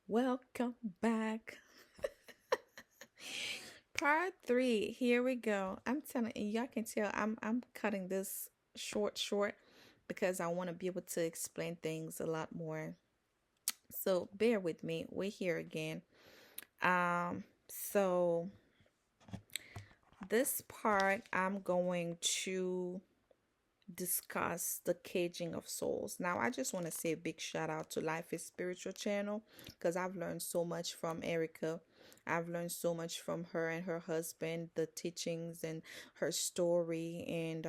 Welcome back. Part three. Here we go. I'm telling you, y'all can tell I'm cutting this short because I want to be able to explain things a lot more. So bear with me. We're here again. So this part I'm going to discuss the caging of souls. Now, I just want to say a big shout out to Life is Spiritual channel because I've learned so much from Erica. I've learned so much from her and her husband, the teachings and her story, and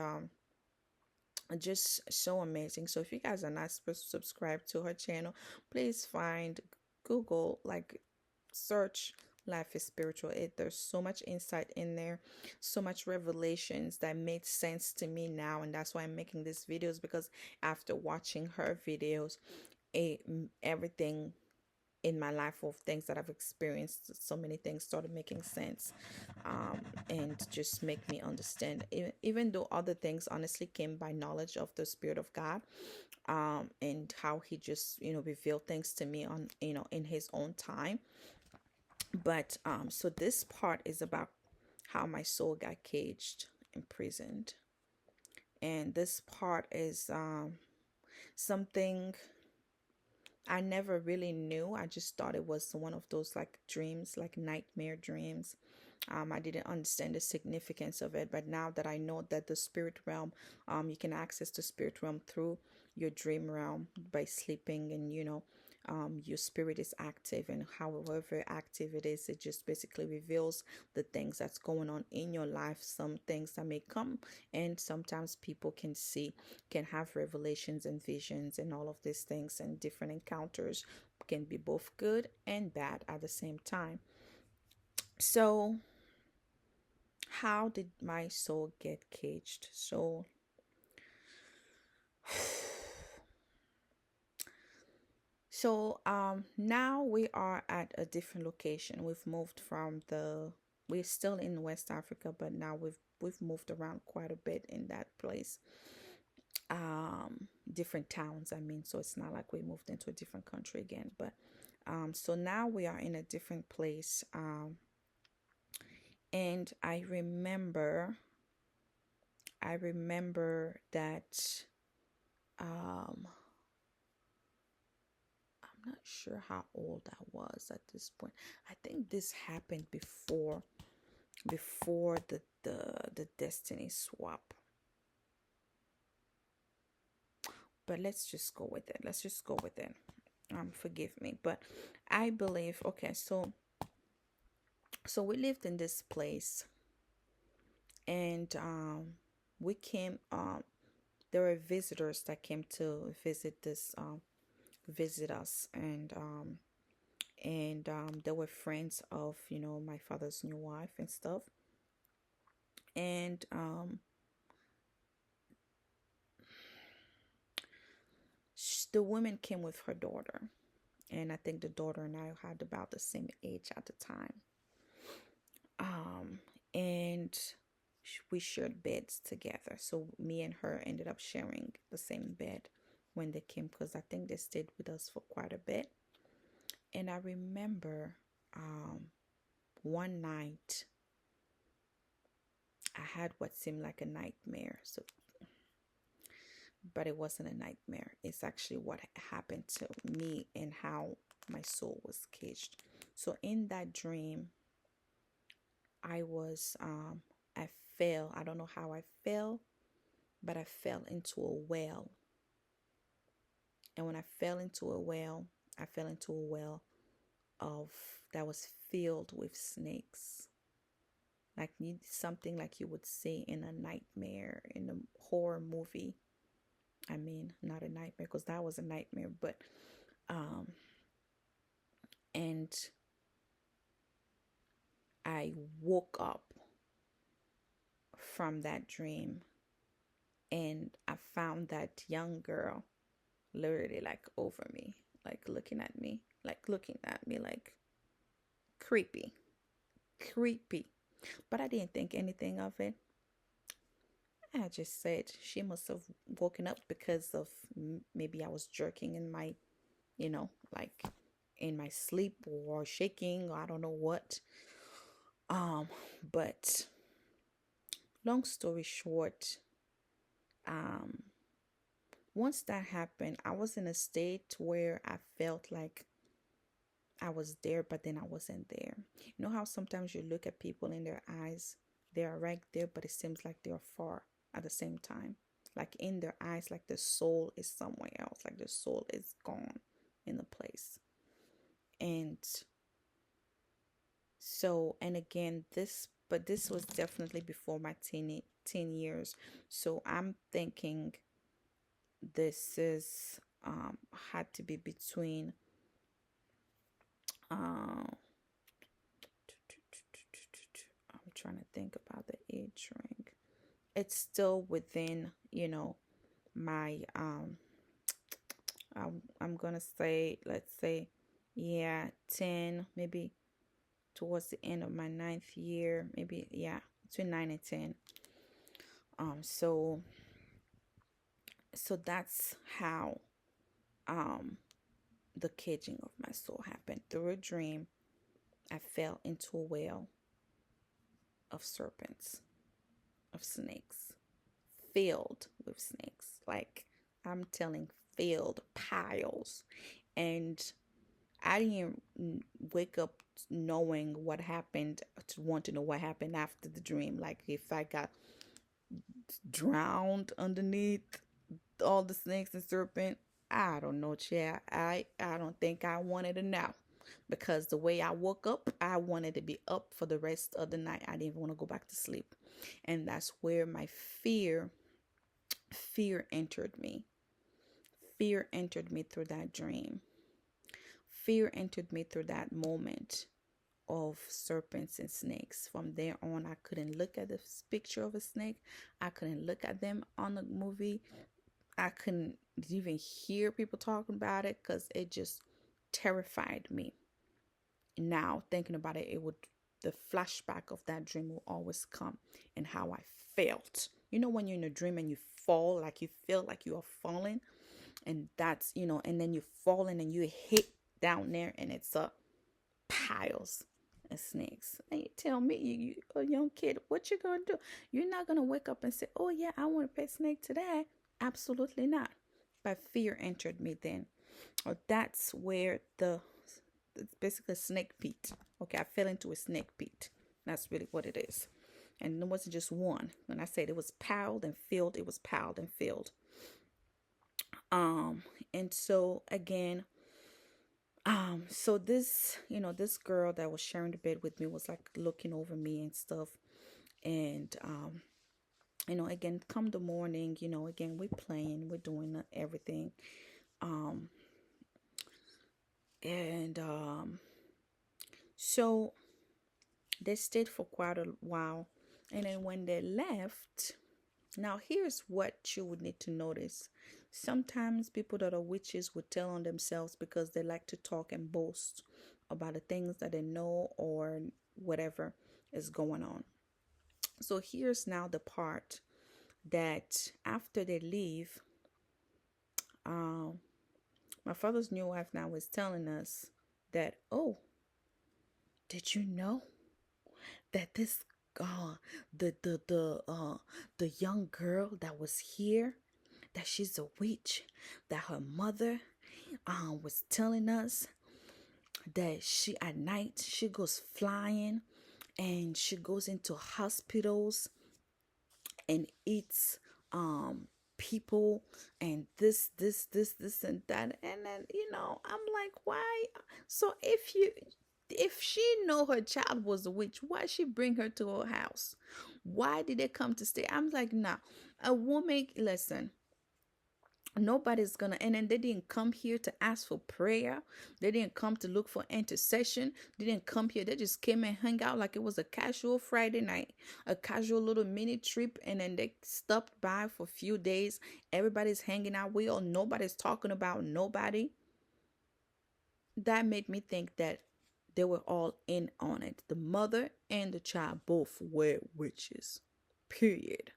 just so amazing. So, if you guys are not subscribed to her channel, please find Google, like, search Life is Spiritual. There's so much insight in there, so much revelations that made sense to me now, and that's why I'm making these videos, because after watching her videos, everything in my life of things that I've experienced, so many things started making sense, and just make me understand. Even though other things honestly came by knowledge of the Spirit of God, and how He just revealed things to me on in His own time. But so this part is about how my soul got caged, imprisoned, and this part is something I never really knew. I just thought it was one of those like dreams, like nightmare dreams. I didn't understand the significance of it, but now that I know that the spirit realm, you can access the spirit realm through your dream realm by sleeping, and your spirit is active, and however active it is, it just basically reveals the things that's going on in your life, some things that may come, and sometimes people can have revelations and visions and all of these things, and different encounters can be both good and bad at the same time. So how did my soul get caged? So now we are at a different location. We've moved from we're still in West Africa, but now we've moved around quite a bit in that place. Different towns, I mean, so it's not like we moved into a different country again, but so now we are in a different place. And I remember that um I'm not sure how old I was at this point. I think this happened before the destiny swap. But let's just go with it. Let's just go with it. Forgive me, but I believe, okay, so we lived in this place, and we came there were visitors that came to visit us, and they were friends of my father's new wife and stuff. And the woman came with her daughter, and I think the daughter and I had about the same age at the time. And we shared beds together, so me and her ended up sharing the same bed when they came, because I think they stayed with us for quite a bit. And I remember one night I had what seemed like a nightmare. But it wasn't a nightmare. It's actually what happened to me and how my soul was caged. So in that dream, I was I fell. I don't know how I fell, but I fell into a well. And when I fell into a well, I fell into a well of that was filled with snakes. Like something like you would see in a nightmare, in a horror movie. I mean, not a nightmare, because that was a nightmare, but um and I woke up from that dream, and I found that young girl literally like over me, like looking at me like creepy, creepy. But I didn't think anything of it. I just said she must have woken up because of maybe I was jerking in my, like in my sleep or shaking, or I don't know what. But long story short, um, once that happened, I was in a state where I felt like I was there, but then I wasn't there. You know how sometimes you look at people in their eyes, they are right there, but it seems like they're far at the same time. Like in their eyes, like the soul is somewhere else, like the soul is gone in the place. And so, and again, but this was definitely before my teen years. So I'm thinking this is had to be between uh I'm trying to think about the age range. It's still within, my I'm gonna say, let's say, yeah, 10, maybe towards the end of my ninth year, maybe, yeah, between 9 and 10. So that's how um the caging of my soul happened. Through a dream, I fell into a well of serpents, of snakes, filled with snakes. Like, I'm telling, filled piles. And I didn't wake up knowing what happened, to want to know what happened after the dream. Like, if I got drowned underneath all the snakes and serpent, I don't know, Chad. I don't think I wanted to know, because the way I woke up, I wanted to be up for the rest of the night. I didn't want to go back to sleep. And that's where my fear entered me. Fear entered me through that dream. Fear entered me through that moment of serpents and snakes. From there on, I couldn't look at this picture of a snake. I couldn't look at them on the movie. I couldn't even hear people talking about it, because it just terrified me. Now, thinking about it, the flashback of that dream will always come, and how I felt. You know, when you're in a dream and you fall, like you feel like you are falling, and that's, and then you're falling and you hit down there, and it's piles of snakes. And you tell me, you a young kid, what you gonna do? You're not gonna wake up and say, oh yeah, I want to pet snake today. Absolutely not. But fear entered me then. Or that's where it's basically a snake pit. Okay, I fell into a snake pit. That's really what it is. And it wasn't just one. When I said it was piled and filled, it was piled and filled. And so again, so this girl that was sharing the bed with me was like looking over me and stuff. And again, come the morning, again, we're playing, we're doing everything. And so they stayed for quite a while. And then when they left, now here's what you would need to notice. Sometimes people that are witches would tell on themselves, because they like to talk and boast about the things that they know or whatever is going on. So here's now the part that after they leave, my father's new wife now was telling us that, oh, did you know that this the young girl that was here, that she's a witch, that her mother was telling us that she at night she goes flying, and she goes into hospitals and eats people, and this and that. And then, I'm like, why? So if she know her child was a witch, why she bring her to her house? Why did they come to stay? I'm like, nah. A woman, listen, nobody's gonna. And then they didn't come here to ask for prayer. They didn't come to look for intercession. They didn't come here. They just came and hung out like it was a casual Friday night, a casual little mini trip. And then they stopped by for a few days. Everybody's hanging out. Nobody's talking about nobody. That made me think that they were all in on it. The mother and the child both were witches, period.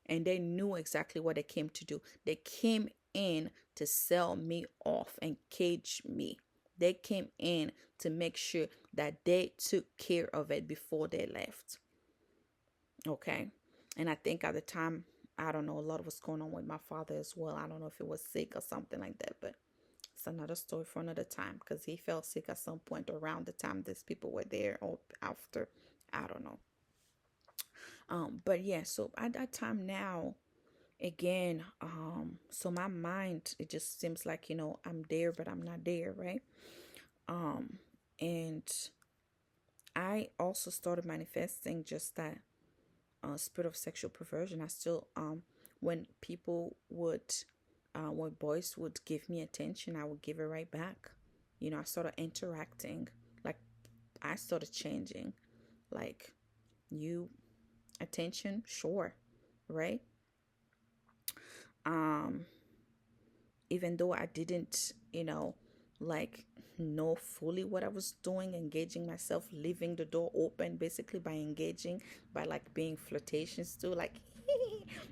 And they knew exactly what they came to do. They came in to sell me off and cage me. They came in to make sure that they took care of it before they left. Okay. And I think at the time, I don't know, a lot was going on with my father as well. I don't know if it was sick or something like that, but it's another story for another time, because he fell sick at some point around the time these people were there or after. I don't know. But yeah, so at that time now, again, so my mind, it just seems like, I'm there, but I'm not there, right? Um, and I also started manifesting just that spirit of sexual perversion. I still, when people would, when boys would give me attention, I would give it right back. I started interacting, like I started changing, like you attention, sure, right? Um, even though I didn't, like know fully what I was doing, engaging myself, leaving the door open, basically by engaging, by like being flirtatious too, like,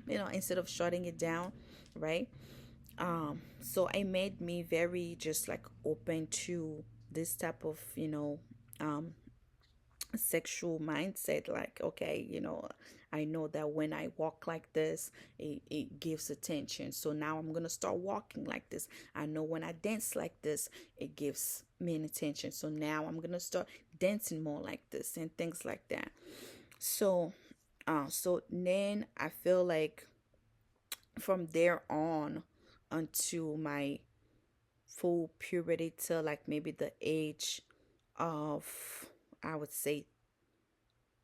instead of shutting it down, right? So it made me very just like open to this type of, um, sexual mindset. Like, okay, I know that when I walk like this, it gives attention, so now I'm gonna start walking like this. I know when I dance like this, it gives men attention, so now I'm gonna start dancing more like this and things like that. So then I feel like from there on until my full puberty, till like maybe the age of, I would say,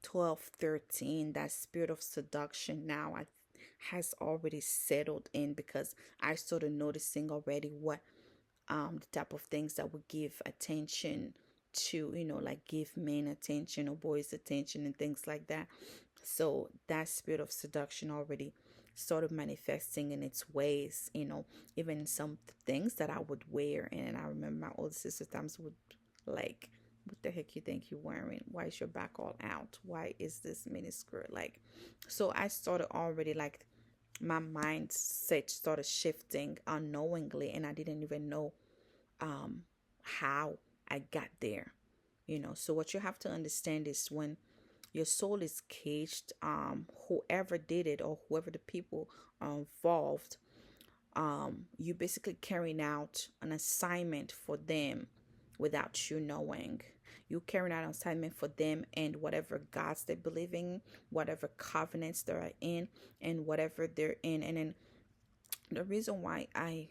12, 13, that spirit of seduction now has already settled in, because I started noticing already what the type of things that would give attention to, like give men attention or boys attention and things like that. So that spirit of seduction already started manifesting in its ways, even some things that I would wear. And I remember my older sister times would like, what the heck you think you're wearing? Why is your back all out? Why is this mini skirt? Like, so I started already like my mindset started shifting unknowingly, and I didn't even know um how I got there. So what you have to understand is, when your soul is caged, whoever did it, or whoever the people involved, you basically carrying out an assignment for them without you knowing. You carrying out an assignment for them, and whatever gods they believe in, whatever covenants they're in, and whatever they're in. And then the reason why I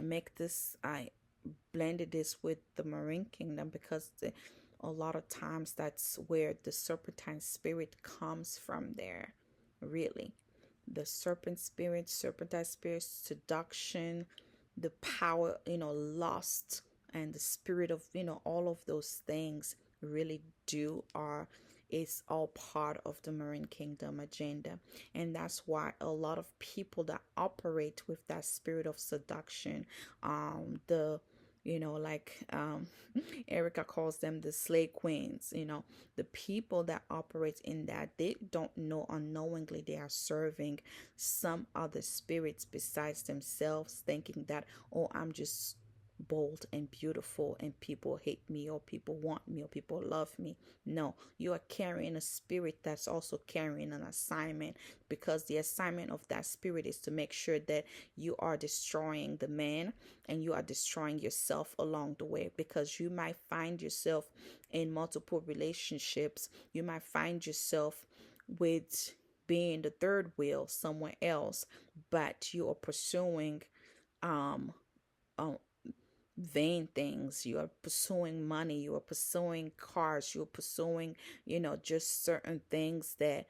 make this, I blended this with the Marine Kingdom, because a lot of times that's where the serpentine spirit comes from. There, really, the serpentine spirit, seduction, the power, lust, and the spirit of, all of those things really do are is all part of the Marine Kingdom agenda. And that's why a lot of people that operate with that spirit of seduction, the like Erica calls them the slay queens. The people that operate in that, they don't know, unknowingly they are serving some other spirits besides themselves, thinking that, oh, I'm just bold and beautiful and people hate me, or people want me, or people love me. No, you are carrying a spirit that's also carrying an assignment, because the assignment of that spirit is to make sure that you are destroying the man, and you are destroying yourself along the way, because you might find yourself in multiple relationships. You might find yourself with being the third wheel somewhere else, but you are pursuing um, um vain things. You are pursuing money, you are pursuing cars, you are pursuing, just certain things that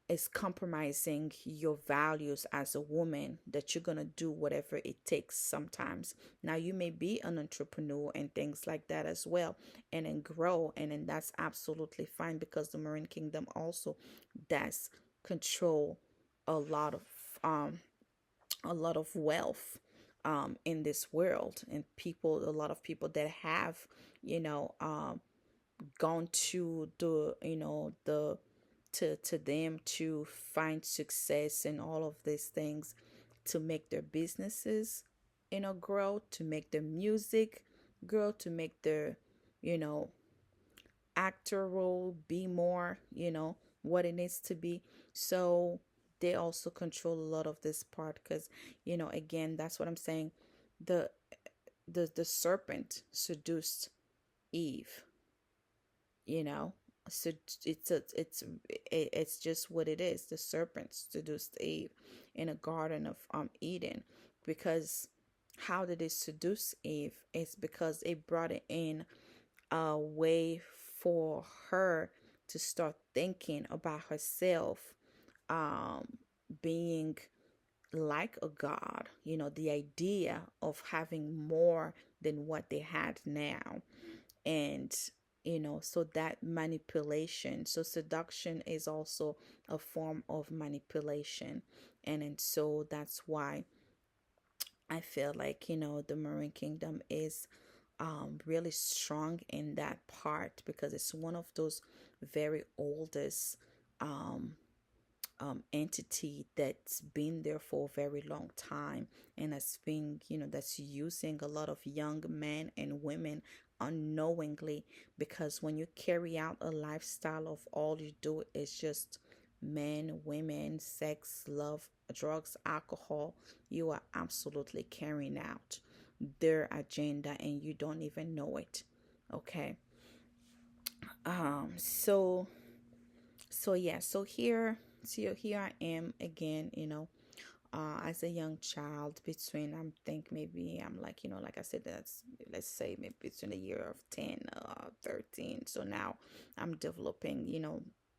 is compromising your values as a woman, that you're gonna do whatever it takes sometimes. Now you may be an entrepreneur and things like that as well, and then grow, and then that's absolutely fine, because the Marine Kingdom also does control a lot of um a lot of wealth in this world, and a lot of people that have, you know gone to the, to them to find success and all of these things, to make their businesses in a girl to make the music girl, to make the, you know, actor role be more, what it needs to be. So they also control a lot of this part because, again, that's what I'm saying. The the serpent seduced Eve, you know. So it's just what it is. The serpent seduced Eve in a garden of Eden, because how did it seduce Eve? It's because it brought it in a way for her to start thinking about herself, um, being like a god, the idea of having more than what they had now. And, so that manipulation, so seduction is also a form of manipulation. And so that's why I feel like, the Marine Kingdom is really strong in that part, because it's one of those very oldest um, entity that's been there for a very long time, and has been, that's using a lot of young men and women unknowingly. Because when you carry out a lifestyle of all you do is just men, women, sex, love, drugs, alcohol, you are absolutely carrying out their agenda and you don't even know it. Okay. So yeah, so here I am again, as a young child, between, I think maybe I'm like, like I said, that's, let's say, maybe between the year of 10, 13. So now I'm developing,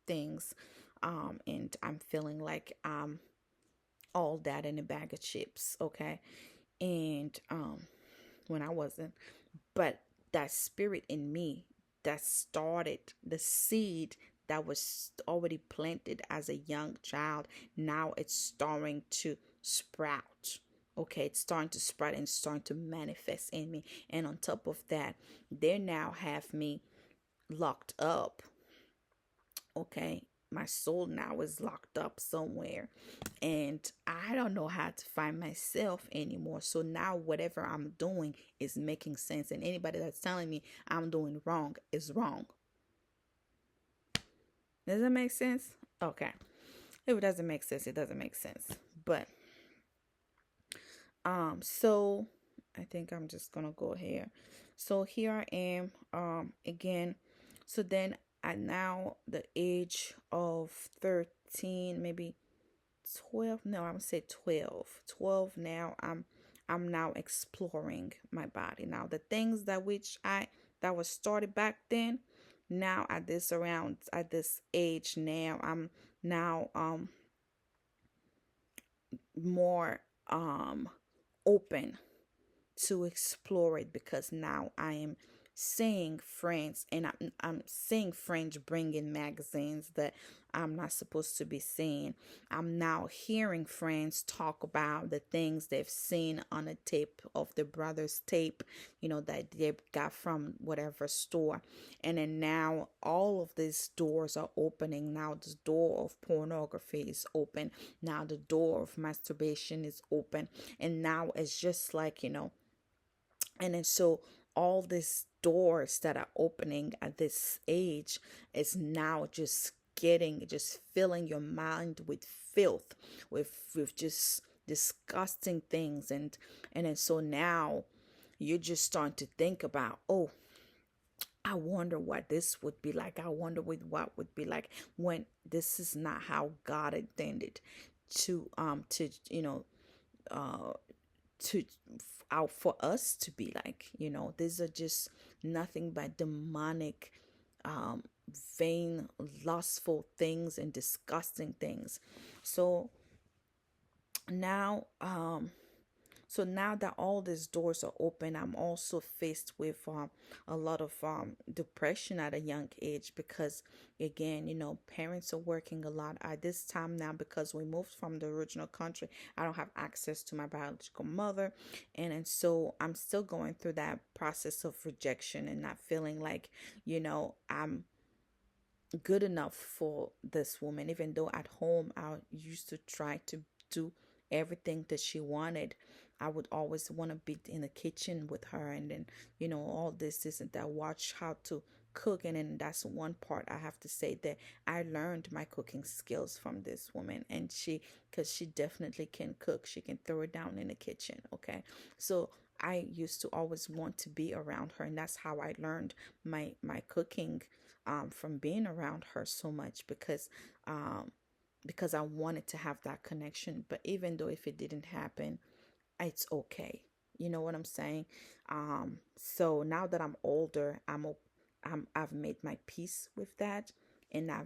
things, and I'm feeling like all that in a bag of chips. Okay. And when I wasn't, but that spirit in me that started the seed that was already planted as a young child, now it's starting to sprout. Okay, it's starting to sprout and starting to manifest in me. And on top of that, they now have me locked up. Okay, my soul now is locked up somewhere, and I don't know how to find myself anymore. So now whatever I'm doing is making sense, and anybody that's telling me I'm doing wrong is wrong. Does that make sense? Okay. If it doesn't make sense, it doesn't make sense. But so I think I'm just gonna go here. So here I am again. So then at now the age of 13, maybe 12, no, I'm gonna say 12 now. I'm now exploring my body. Now the things that was started back then, now at this age now, I'm now more open to explore it, because now I am seeing friends, and I'm seeing friends bring in magazines that I'm not supposed to be seeing. I'm now hearing friends talk about the things they've seen on a tape of the brother's tape, that they got from whatever store. And then now all of these doors are opening. Now the door of pornography is open. Now the door of masturbation is open. And now it's just like, and then so all these doors that are opening at this age is now just filling your mind with filth, with just disgusting things. And then so now you're just starting to think about, oh, I wonder what this would be like. I wonder what would be like, when this is not how God intended to uh to out for us to be like. These are just nothing but demonic, um vain, lustful things and disgusting things. So now now that all these doors are open, I'm also faced with a lot of depression at a young age, because again, parents are working a lot at this time now, because we moved from the original country. I don't have access to my biological mother, and so I'm still going through that process of rejection and not feeling like, I'm good enough for this woman, even though at home I used to try to do everything that she wanted. I would always want to be in the kitchen with her, and then, all this and that, watch how to cook. And then that's one part I have to say that I learned my cooking skills from this woman. And because she definitely can cook, she can throw it down in the kitchen. Okay. So I used to always want to be around her, and that's how I learned my cooking, from being around her so much, um, because I wanted to have that connection. But even though if it didn't happen, it's okay. You know what I'm saying? So now that I'm older, I've made my peace with that, and I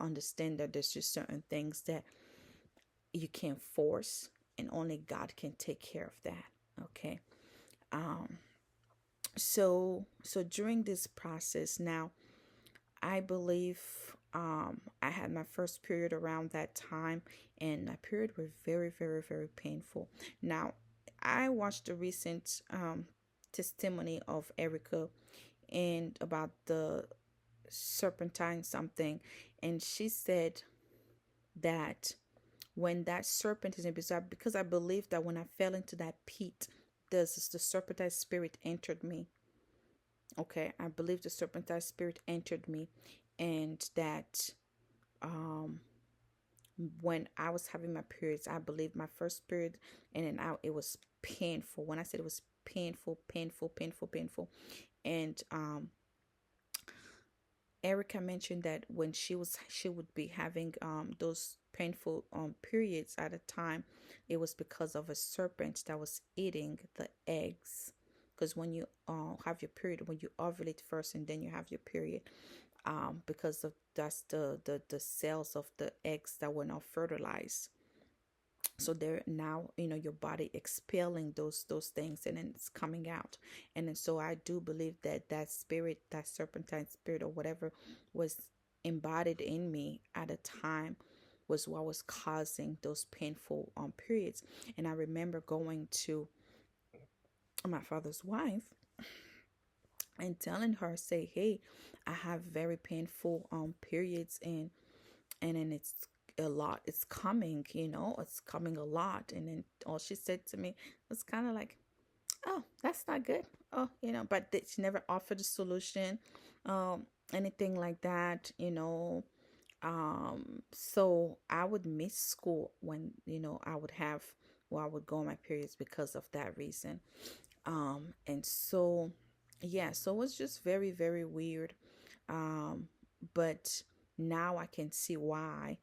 understand that there's just certain things that you can't force, and only God can take care of that. Okay. Um, so during this process now, I believe, I had my first period around that time, and my period were very, very, very painful. Now, I watched a recent testimony of Erica and about the serpentine something, and she said that when that serpent is in, because I believe that when I fell into that pit, the serpentine spirit entered me. Okay, I believe the serpentine spirit entered me, and that, um when I was having my periods, I believe my first period in and out, it was painful. When I said it was painful, painful, painful, painful. And Erica mentioned that when she would be having those painful periods at a time, it was because of a serpent that was eating the eggs. Because when you have your period, when you ovulate first and then you have your period, because of that's the cells of the eggs that were not fertilized, so they're now, your body expelling those things, and then it's coming out. And then so I do believe that that spirit, that serpentine spirit or whatever, was embodied in me at a time, was what was causing those painful periods. And I remember going to my father's wife and telling her, say, hey, I have very painful periods, and then it's a lot, it's coming, it's coming a lot. And then all she said to me was kind of like, oh, that's not good. Oh, but she never offered a solution, anything like that. So I would miss school when, I would have, well, I would go on my periods because of that reason. And so, yeah, so it was just very, very weird. But now I can see why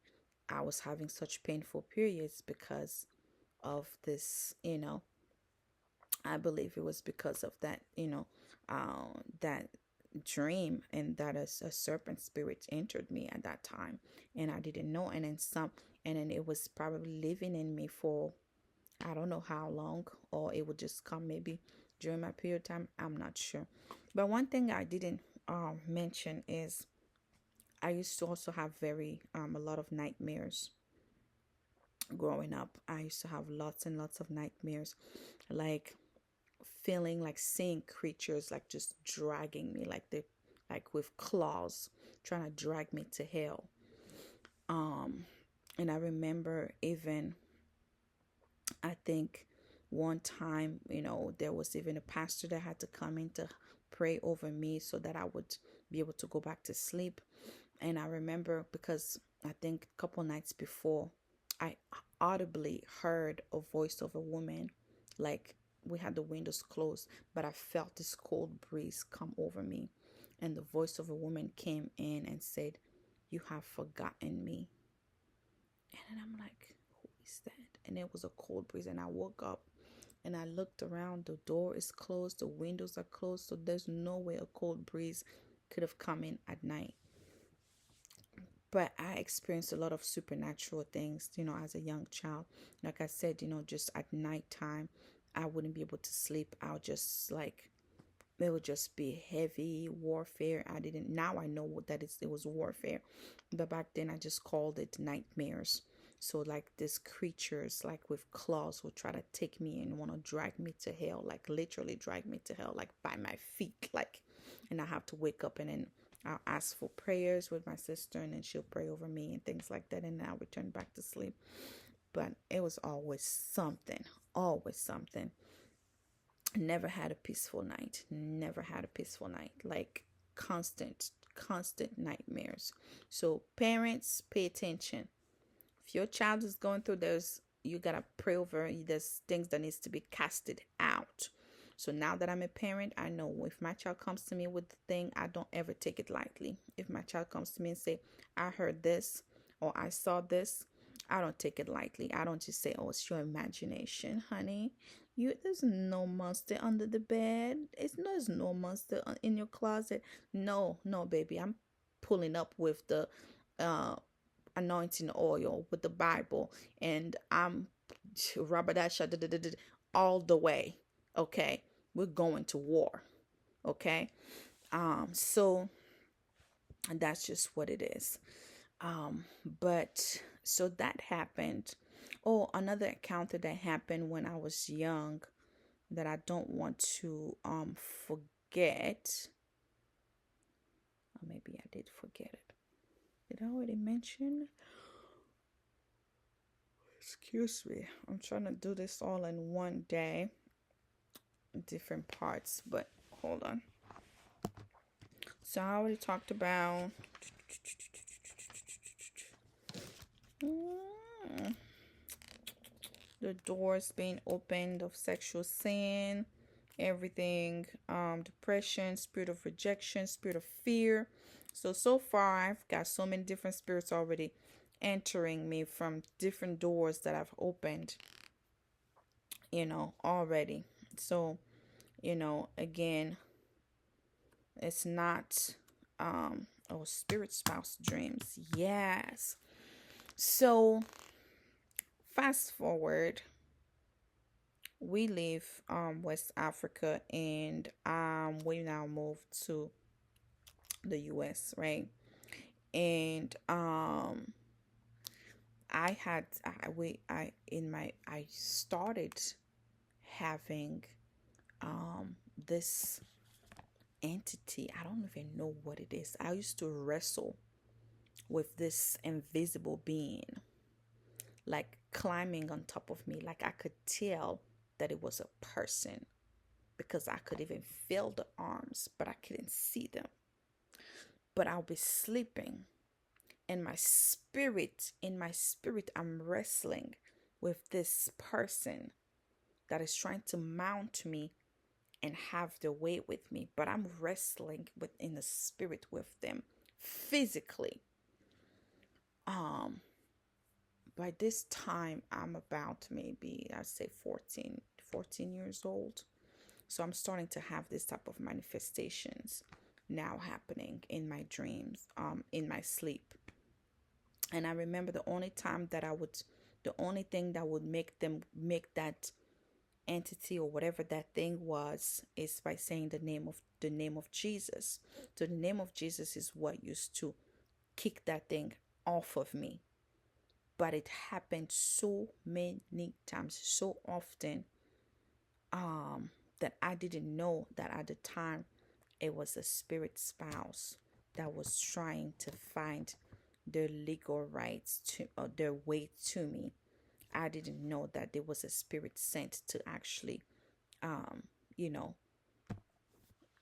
I was having such painful periods, because of this, I believe it was because of that, that dream, and that a serpent spirit entered me at that time, and I didn't know. And then it was probably living in me for, I don't know how long, or it would just come maybe during my period time. I'm not sure. But one thing I didn't mention is I used to also have a lot of nightmares growing up. I used to have lots and lots of nightmares, like feeling like seeing creatures like just dragging me, like with claws, trying to drag me to hell. Um, and I remember even, I think one time, there was even a pastor that had to come in to pray over me so that I would be able to go back to sleep. And I remember, because I think a couple nights before, I audibly heard a voice of a woman. Like, we had the windows closed, but I felt this cold breeze come over me. And the voice of a woman came in and said, "You have forgotten me." And then I'm like, who is that? And it was a cold breeze. And I woke up and I looked around. The door is closed, the windows are closed. So there's no way a cold breeze could have come in at night. But I experienced a lot of supernatural things, as a young child. Like I said, just at nighttime, I wouldn't be able to sleep. I would just like, it would just be heavy warfare. Now I know what that is. It was warfare. But back then I just called it nightmares. So like these creatures, like with claws, would try to take me and want to drag me to hell, like literally drag me to hell, like by my feet, like, and I have to wake up, and then I'll ask for prayers with my sister, and then she'll pray over me and things like that, and I'll return back to sleep. But it was always something, always something. Never had a peaceful night. Never had a peaceful night. Like constant nightmares. So parents, pay attention. If your child is going through, you gotta pray over. There's things that needs to be casted out. So now that I'm a parent, I know if my child comes to me with the thing, I don't ever take it lightly. If my child comes to me and say, I heard this or I saw this, I don't take it lightly. I don't just say, oh, it's your imagination, honey. There's no monster under the bed. There's no monster in your closet. No, no, baby. I'm pulling up with the uh anointing oil, with the Bible, and I'm Rabadasha all the way. Okay, we're going to war. Okay, so that's just what it is. But so that happened. Oh, another encounter that happened when I was young that I don't want to forget. Or maybe I did forget it. Did I already mention? Excuse me. I'm trying to do this all in one day. Different parts, but hold on. So I already talked about the doors being opened of sexual sin, everything, depression, spirit of rejection, spirit of fear. So far I've got so many different spirits already entering me from different doors that I've opened, already. So, again, it's not spirit spouse dreams. Yes. So fast forward, we live West Africa, and we now moved to the US, right? And I started having this entity. I don't even know what it is. I used to wrestle with this invisible being, like climbing on top of me. Like I could tell that it was a person because I could even feel the arms, but I couldn't see them. But I'll be sleeping, and in my spirit, I'm wrestling with this person that is trying to mount me and have their way with me, but I'm wrestling in the spirit with them physically. By this time I'm about, maybe I'd say 14 years old. So I'm starting to have this type of manifestations now happening in my dreams, in my sleep. And I remember the only thing that would make that entity or whatever that thing was is by saying the name of Jesus. So the name of Jesus is what used to kick that thing off of me. But it happened so many times, so often, that I didn't know that at the time it was a spirit spouse that was trying to find their legal rights to, or their way to me. I didn't know that there was a spirit sent to actually, you know,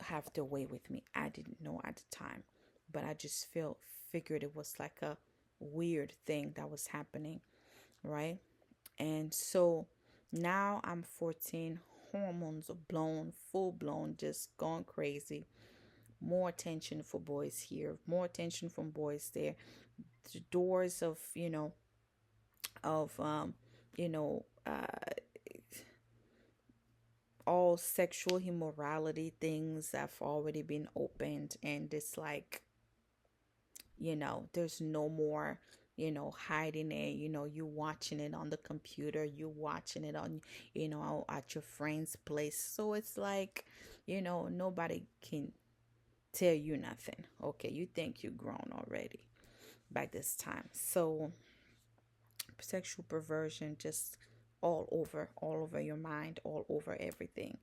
have their way with me. I didn't know at the time, but I just figured it was like a weird thing that was happening, right? And so now I'm 14, hormones are blown, full blown, just going crazy. More attention for boys here, more attention from boys there. The doors of, of you know all sexual immorality things have already been opened, and it's like, there's no more, hiding it. You watching it on the computer, you watching it on, at your friend's place. So it's like, nobody can tell you nothing. Okay, you think you're grown already by this time. So sexual perversion just all over your mind, all over everything.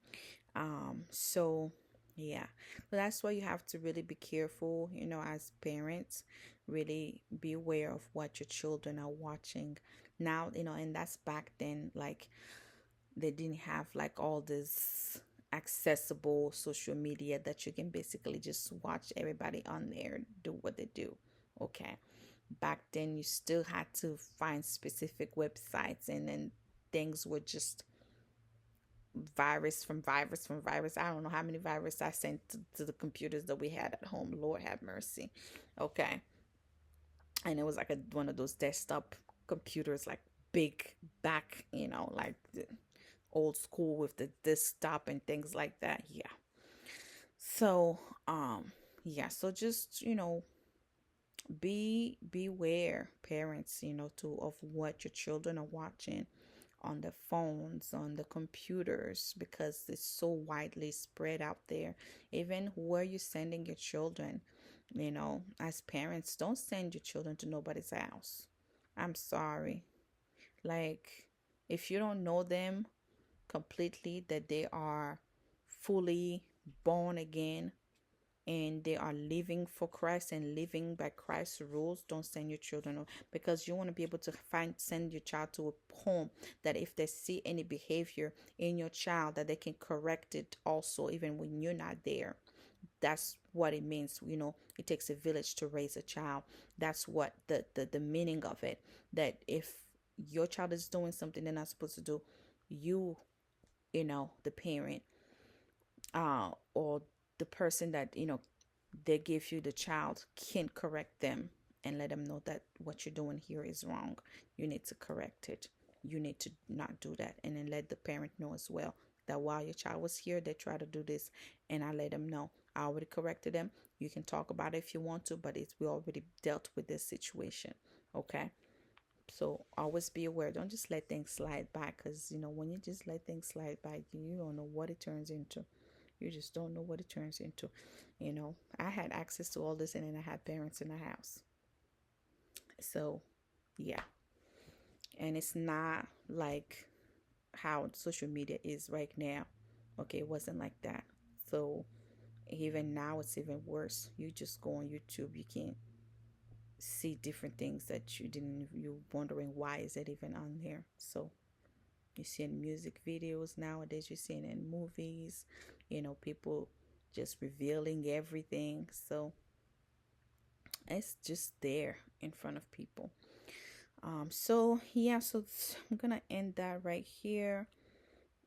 So yeah, but that's why you have to really be careful, as parents. Really be aware of what your children are watching now, and that's back then. Like, they didn't have like all this accessible social media that you can basically just watch everybody on there do what they do. Okay. Back then, you still had to find specific websites, and then things were just virus from virus from virus. I don't know how many viruses I sent to the computers that we had at home. Lord have mercy. Okay. And it was like one of those desktop computers, like big back, like the old school with the desktop and things like that. Yeah. So, yeah. So just, beware, parents, to of what your children are watching on the phones, on the computers, because it's so widely spread out there. Even where you're sending your children, as parents, don't send your children to nobody's house. I'm sorry. Like, if you don't know them completely, that they are fully born again and they are living for Christ and living by Christ's rules, don't send your children, because you want to be able to send your child to a home that if they see any behavior in your child, that they can correct it also, even when you're not there. That's what it means. It takes a village to raise a child. That's what the meaning of it. That if your child is doing something they're not supposed to do, you, the parent, or the person that they give you the child, can correct them and let them know that what you're doing here is wrong. You need to correct it. You need to not do that. And then let the parent know as well that while your child was here, they tried to do this, and I let them know. I already corrected them. You can talk about it if you want to, but we already dealt with this situation. Okay. So always be aware. Don't just let things slide by, because when you just let things slide by, you don't know what it turns into. You just don't know what it turns into. I had access to all this, and then I had parents in the house. So, yeah. And it's not like how social media is right now. Okay, it wasn't like that. So, even now, it's even worse. You just go on YouTube, you can see different things that you're wondering why is it even on there. So, you see in music videos nowadays, you're seeing in movies, people just revealing everything. So it's just there in front of people. So yeah, so I'm gonna end that right here.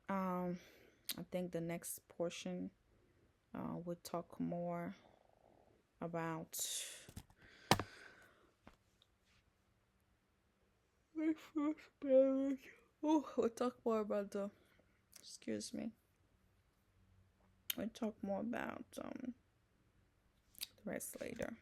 I think the next portion we'll talk more about we'll talk more about the excuse me. We'll talk more about the rest later.